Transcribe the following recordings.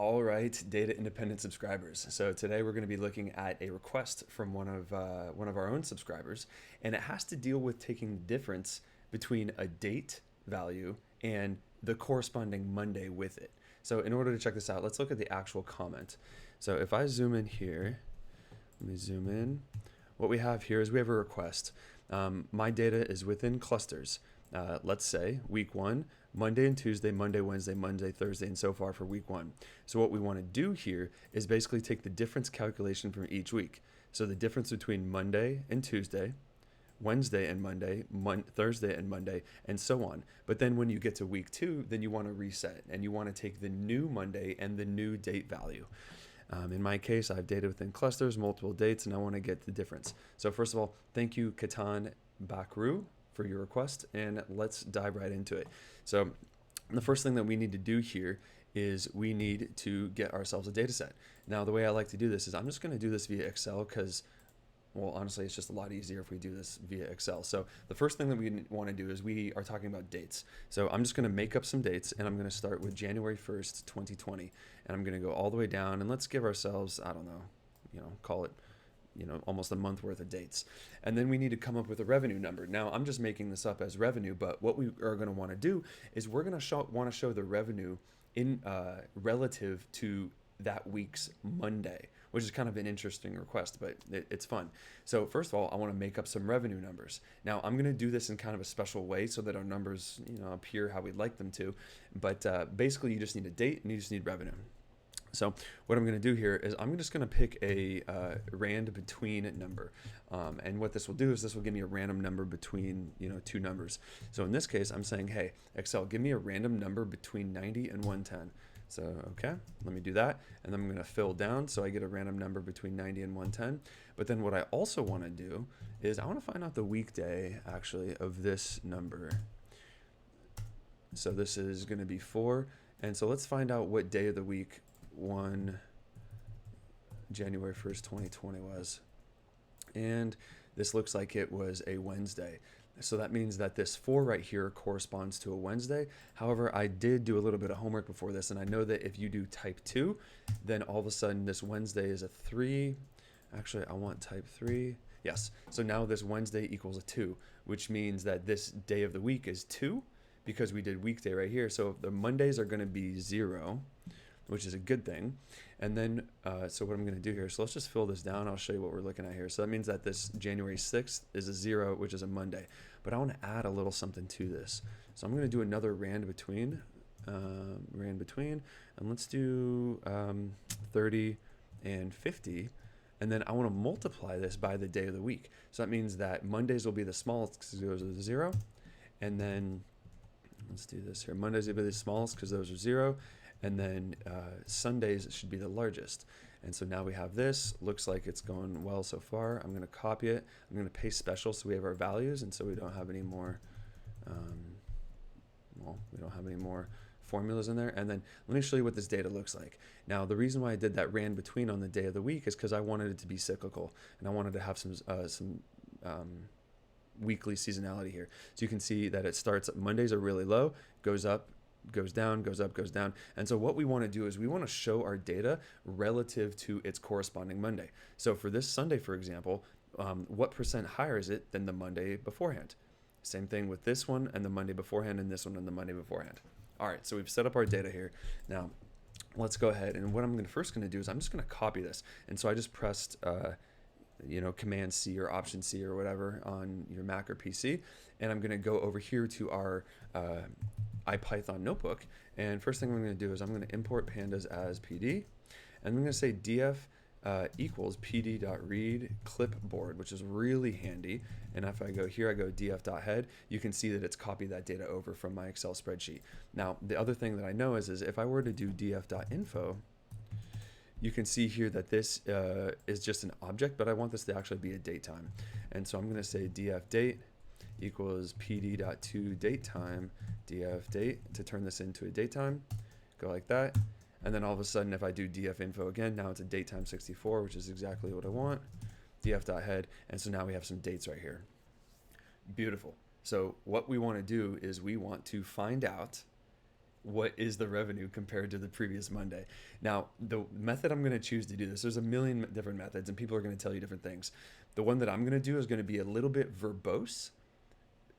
All right, data independent subscribers. So today we're going to be looking at a request from one of our own subscribers, and it has to deal with taking the difference between a date value and the corresponding Monday with it. So in order to check this out, let's look at the actual comment. So if I zoom in here, let me zoom in. What we have here is we have a request. My data is within clusters. Let's say week one, Monday and Tuesday, Monday, Wednesday, Monday, Thursday, and so far for week one. So what we want to do here is basically take the difference calculation from each week. So the difference between Monday and Tuesday, Wednesday and Monday, Thursday and Monday, and so on. But then when you get to week two, then you want to reset and you want to take the new Monday and the new date value. In my case, I have data within clusters, multiple dates, and I want to get the difference. So first of all, thank you, Katan Bakru, for your request, and let's dive right into it. So the first thing that we need to do here is we need to get ourselves a data set. Now, the way I like to do this is I'm just going to do this via Excel because, well, honestly, it's just a lot easier if we do this via Excel. So the first thing that we want to do is we are talking about dates. So I'm just going to make up some dates, and I'm going to start with January 1st, 2020, and I'm going to go all the way down, and let's give ourselves, I don't know, call it, almost a month worth of dates. And then we need to come up with a revenue number. Now, I'm just making this up as revenue, but what we are going to want to do is we're going to want to show the revenue in relative to that week's Monday, which is kind of an interesting request, but it's fun. So first of all, I want to make up some revenue numbers. Now, I'm going to do this in kind of a special way so that our numbers, appear how we'd like them to. But basically, you just need a date and you just need revenue. So what I'm going to do here is I'm just going to pick a rand between number. And what this will do is this will give me a random number between two numbers. So in this case, I'm saying, hey, Excel, give me a random number between 90 and 110. So, okay, let me do that. And then I'm going to fill down so I get a random number between 90 and 110. But then what I also want to do is I want to find out the weekday, actually, of this number. So this is going to be 4. And so let's find out what day of the week January 1st, 2020 was. And this looks like it was a Wednesday. So that means that this 4 right here corresponds to a Wednesday. However, I did do a little bit of homework before this, and I know that if you do type 2, then all of a sudden this Wednesday is a 3. Actually, I want type 3. Yes. So now this Wednesday equals a 2, which means that this day of the week is 2 because we did weekday right here. So the Mondays are going to be 0, which is a good thing. And then, so what I'm going to do here, so let's just fill this down. I'll show you what we're looking at here. So that means that this January 6th is a 0, which is a Monday. But I want to add a little something to this. So I'm going to do another rand between, and let's do 30 and 50. And then I want to multiply this by the day of the week. So that means that Mondays will be the smallest because those are 0. And then, let's do this here. Mondays will be the smallest because those are 0. And then Sundays should be the largest. And so now we have this. Looks like it's going well so far. I'm going to copy it. I'm going to paste special so we have our values, and so we don't have any more, we don't have any more formulas in there. And then let me show you what this data looks like. Now, the reason why I did that rand between on the day of the week is because I wanted it to be cyclical, and I wanted to have some weekly seasonality here. So you can see that it starts, Mondays are really low, goes up, goes down, goes up, goes down. And so what we want to do is we want to show our data relative to its corresponding Monday. So for this Sunday, for example, what percent higher is it than the Monday beforehand? Same thing with this one and the Monday beforehand, and this one and the Monday beforehand. All right, so we've set up our data here. Now, let's go ahead. And what I'm first going to do is I'm just going to copy this. And so I just pressed Command C or Option C or whatever on your Mac or PC. And I'm going to go over here to our IPython notebook, and first thing I'm going to do is I'm going to import pandas as PD, and I'm going to say df equals pd.read clipboard, which is really handy. And if I go here, I go df.head, you can see that it's copied that data over from my Excel spreadsheet. Now, the other thing that I know is if I were to do df.info, you can see here that this is just an object, but I want this to actually be a date time. And so I'm going to say df date equals pd.toDateTime df date to turn this into a datetime. Go like that. And then all of a sudden, if I do df info again, now it's a datetime 64, which is exactly what I want. df.head. And so now we have some dates right here. Beautiful. So what we want to do is we want to find out what is the revenue compared to the previous Monday. Now, the method I'm going to choose to do this, there's a million different methods and people are going to tell you different things. The one that I'm going to do is going to be a little bit verbose,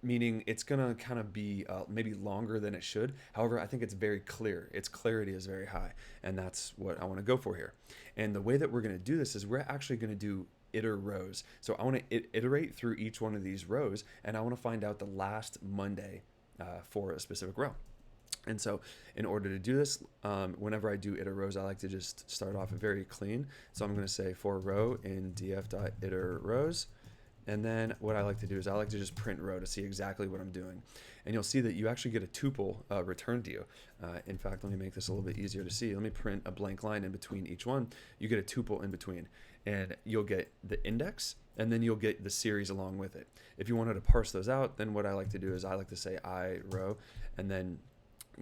meaning it's going to kind of be maybe longer than it should. However, I think it's very clear. Its clarity is very high, and that's what I want to go for here. And the way that we're going to do this is we're actually going to do iter rows. So I want to iterate through each one of these rows, and I want to find out the last Monday for a specific row. And so in order to do this, whenever I do iter rows, I like to just start off very clean. So I'm going to say for row in df.iter rows. And then what I like to do is I like to just print row to see exactly what I'm doing. And you'll see that you actually get a tuple returned to you. In fact, let me make this a little bit easier to see. Let me print a blank line in between each one. You get a tuple in between. And you'll get the index, and then you'll get the series along with it. If you wanted to parse those out, then what I like to do is I like to say I row, and then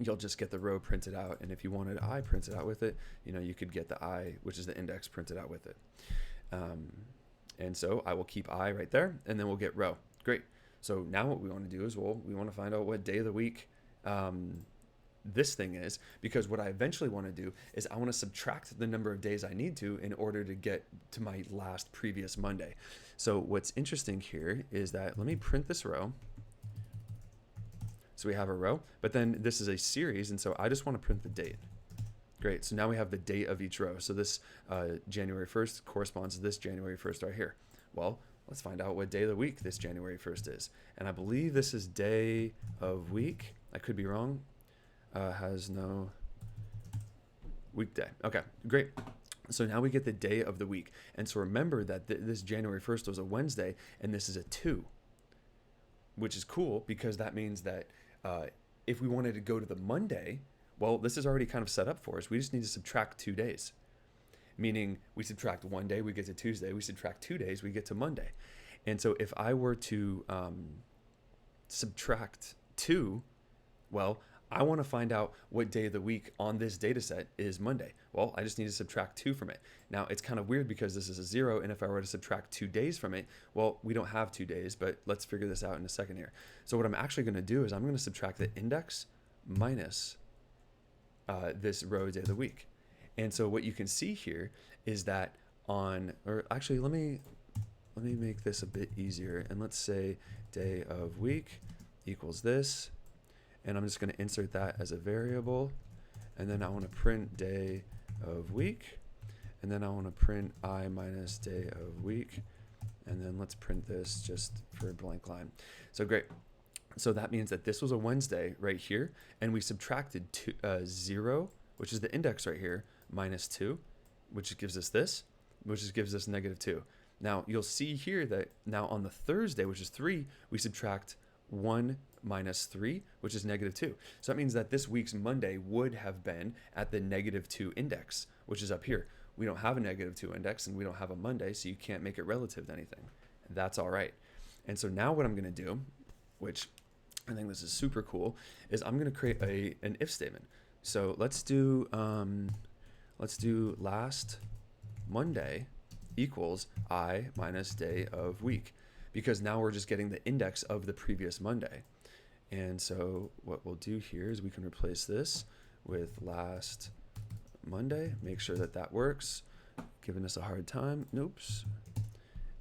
you'll just get the row printed out. And if you wanted I printed out with it, you could get the I, which is the index, printed out with it. And so I will keep I right there, and then we'll get row. Great. So now what we want to do is we want to find out what day of the week this thing is, because what I eventually want to do is I want to subtract the number of days I need to in order to get to my last previous Monday. So what's interesting here is that, let me print this row. So we have a row, but then this is a series, and so I just want to print the date. Great, so now we have the date of each row. So this January 1st corresponds to this January 1st right here. Well, let's find out what day of the week this January 1st is. And I believe this is day of week. I could be wrong. Has no weekday. Okay, great. So now we get the day of the week. And so remember that this January 1st was a Wednesday, and this is a 2, which is cool because that means that if we wanted to go to the Monday, well, this is already kind of set up for us. We just need to subtract 2 days, meaning we subtract 1 day, we get to Tuesday. We subtract 2 days, we get to Monday. And so if I were to subtract 2, well, I want to find out what day of the week on this data set is Monday. Well, I just need to subtract 2 from it. Now, it's kind of weird because this is a 0, and if I were to subtract 2 days from it, well, we don't have 2 days, but let's figure this out in a second here. So what I'm actually going to do is I'm going to subtract the index minus this row day of the week. And so what you can see here is that actually, let me make this a bit easier, and let's say day of week equals this. And I'm just going to insert that as a variable, and then I want to print day of week, and then I want to print I minus day of week, and then let's print this just for a blank line. So great. So that means that this was a Wednesday right here, and we subtracted 0, which is the index right here, minus 2, which gives us this, which gives us -2. Now you'll see here that now on the Thursday, which is 3, we subtract 1 minus 3, which is -2. So that means that this week's Monday would have been at the -2 index, which is up here. We don't have a -2 index, and we don't have a Monday, so you can't make it relative to anything. That's all right. And so now what I'm going to do, which I think this is super cool, is I'm going to create an if statement. So let's do last Monday equals I minus day of week, because now we're just getting the index of the previous Monday. And so what we'll do here is we can replace this with last Monday, make sure that that works, giving us a hard time. Oops.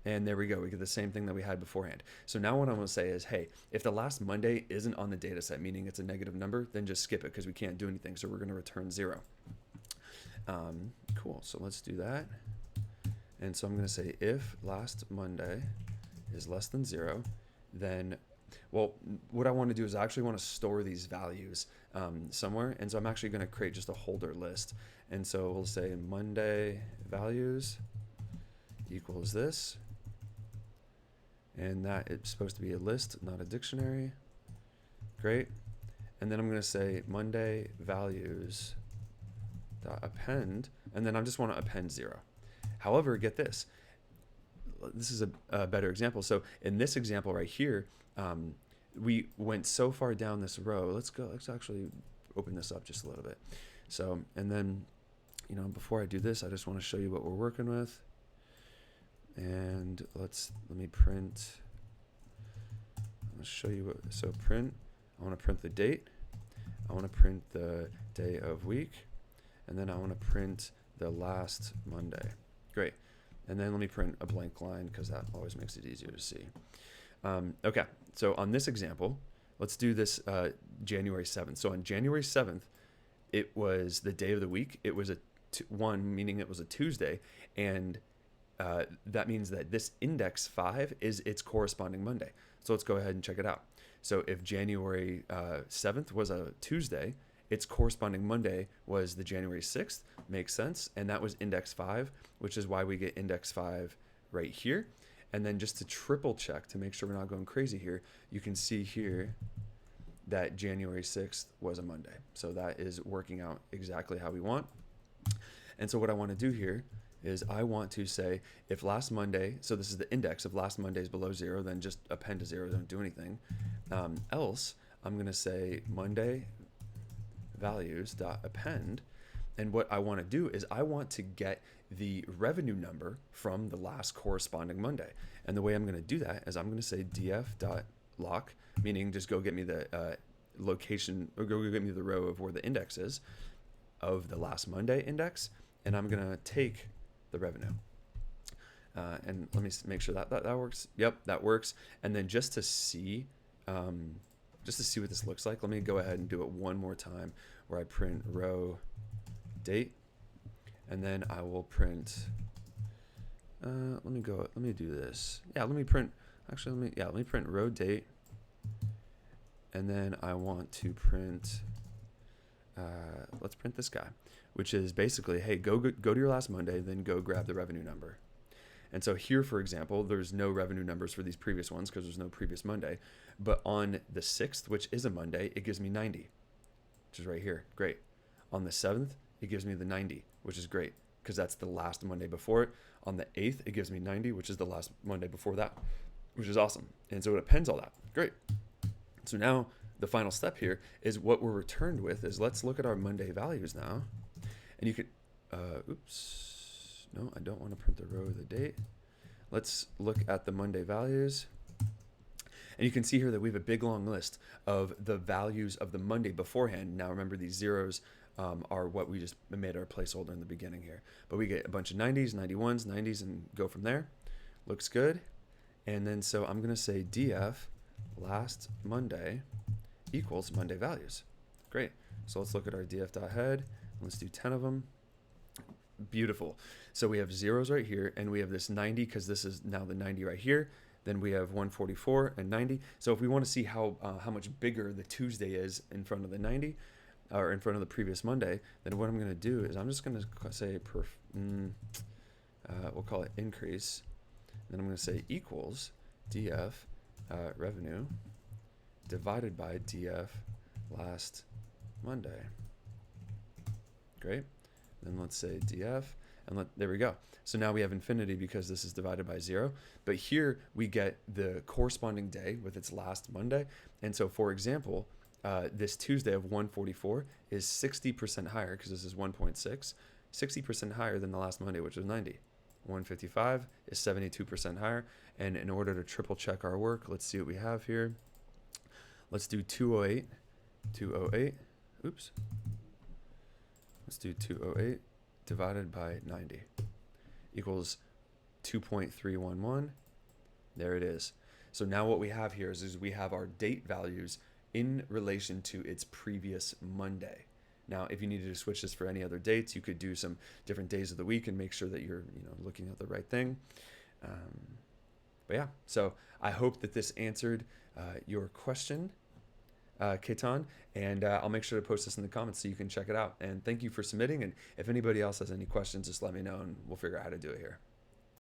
And there we go. We get the same thing that we had beforehand. So now what I'm going to say is, hey, if the last Monday isn't on the data set, meaning it's a negative number, then just skip it because we can't do anything. So we're going to return 0. Cool. So let's do that. And so I'm going to say if last Monday is less than 0, then, well, what I want to do is I actually want to store these values somewhere. And so I'm actually going to create just a holder list. And so we'll say Monday values equals this. And that is supposed to be a list, not a dictionary. Great. And then I'm going to say Monday values dot append, and then I just want to append 0. However, get this. This is a better example. So in this example right here, we went so far down this row. Let's actually open this up just a little bit. So, and then, before I do this, I just want to show you what we're working with. And let me print. I'll show you so print. I want to print the date. I want to print the day of week, and then I want to print the last Monday. Great. And then let me print a blank line because that always makes it easier to see. Okay, so on this example, let's do this January 7th. So on January 7th, it was the day of the week. It was a 1, meaning it was a Tuesday, and that means that this index 5 is its corresponding Monday. So let's go ahead and check it out. So if January 7th was a Tuesday, its corresponding Monday was the January 6th. Makes sense. And that was index 5, which is why we get index 5 right here. And then just to triple check to make sure we're not going crazy here, you can see here that January 6th was a Monday. So that is working out exactly how we want. And so what I want to do here is I want to say if last Monday, so this is the index of last Monday is below 0, then just append to 0, don't do anything. Else, I'm going to say Monday values dot append. And what I want to do is I want to get the revenue number from the last corresponding Monday. And the way I'm going to do that is I'm going to say df.lock, meaning just go get me the location, or go get me the row of where the index is of the last Monday index. And I'm going to take the revenue. And let me make sure that works. Yep, that works. And then just to see what this looks like, let me go ahead and do it one more time where I print row date, and then I will print, let me do this. Yeah, let me print row date, and then I want to print, let's print this guy, which is basically, hey, go to your last Monday, then go grab the revenue number. And so here, for example, there's no revenue numbers for these previous ones because there's no previous Monday. But on the 6th, which is a Monday, it gives me 90, which is right here. Great. On the 7th, it gives me the 90, which is great because that's the last Monday before it. On the 8th, it gives me 90, which is the last Monday before that, which is awesome. And so it appends all that. Great. So now the final step here is what we're returned with is let's look at our Monday values now. And you could, no, I don't want to print the row of the date. Let's look at the Monday values. And you can see here that we have a big long list of the values of the Monday beforehand. Now remember, these zeros are what we just made our placeholder in the beginning here. But we get a bunch of 90s, 91s, 90s, and go from there. Looks good. And then so I'm going to say df last Monday equals Monday values. Great. So let's look at our df.head. Let's do 10 of them. Beautiful. So we have zeros right here, and we have this 90 because this is now the 90 right here. Then we have 144 and 90. So if we want to see how much bigger the Tuesday is in front of the 90, or in front of the previous Monday, then what I'm going to do is I'm just going to say we'll call it increase. Then I'm going to say equals df revenue divided by df last Monday. Great. Then let's say df, and there we go. So now we have infinity because this is divided by 0. But here we get the corresponding day with its last Monday. And so, for example, this Tuesday of 144 is 60% higher because this is 1.6, 60% higher than the last Monday, which was 90. 155 is 72% higher. And in order to triple check our work, let's see what we have here. Let's do 208. Oops. Let's do 208 divided by 90 equals 2.311. There it is. So now what we have here is we have our date values in relation to its previous Monday. Now, if you needed to switch this for any other dates, you could do some different days of the week and make sure that you're looking at the right thing. But yeah, so I hope that this answered your question, Ketan, and I'll make sure to post this in the comments so you can check it out. And thank you for submitting. And if anybody else has any questions, just let me know and we'll figure out how to do it here.